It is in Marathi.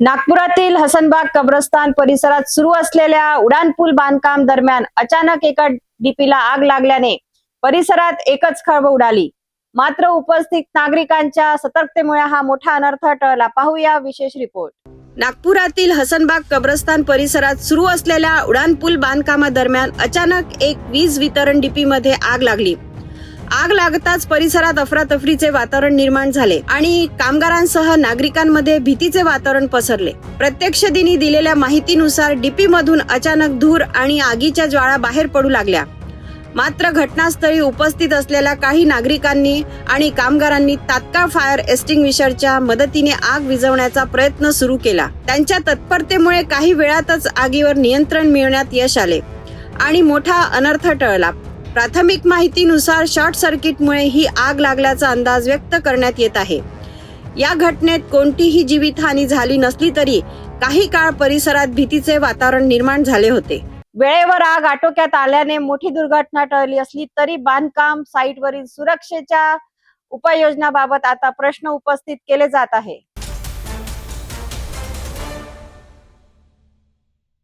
नागपुरातील हसनबाग कब्रस्तान परिसरात सुरू असलेल्या उड्डाणपूल बांधकाम दरम्यान अचानक एका डीपीला आग लागल्याने परिसरात एकच खळबळ उडाली। मात्र उपस्थित नागरिकांच्या सतर्कतेमुळे हा मोठा अनर्थ टळला। पाहूया विशेष रिपोर्ट। नागपुरातील हसनबाग कब्रस्तान परिसरात सुरू असलेल्या उड्डाणपूल बांधकामादरम्यान अचानक एक वीज वितरण डीपी मध्ये आग लागली। आग लागताच परिसरात अफरातफरीचे वातावरण निर्माण झाले आणि कामगारांसह नागरिकांमध्ये भीतीचे वातावरण पसरले। प्रत्यक्षदर्शींनी दिलेल्या माहितीनुसार डीपी मधून अचानक धूर आणि आगीच्या ज्वाळा बाहेर पडू लागल्या। मात्र घटनास्थळी उपस्थित असलेल्या काही नागरिकांनी आणि कामगारांनी तात्काळ फायर एक्सटिंग्विशरच्या मदतीने आग विझवण्याचा प्रयत्न सुरू केला। त्यांच्या तत्परतेमुळे काही वेळातच आगीवर नियंत्रण मिळवण्यात यश आले आणि मोठा अनर्थ टळला। प्राथमिक माहितीनुसार शॉर्ट सर्किटमुळे ही आग लागल्याचा अंदाज व्यक्त करण्यात येत आहे। या घटनेत कोणतीही जीवितहानी झाली नसली तरी काही काळ परिसरात भीतीचे वातावरण निर्माण झाले होते। वेळेवर आग आटोक्यात आल्याने मोठी दुर्घटना टळली असली तरी बांधकाम साईटवरील सुरक्षेच्या उपाययोजनाबाबत आता प्रश्न उपस्थित केले जात आहे।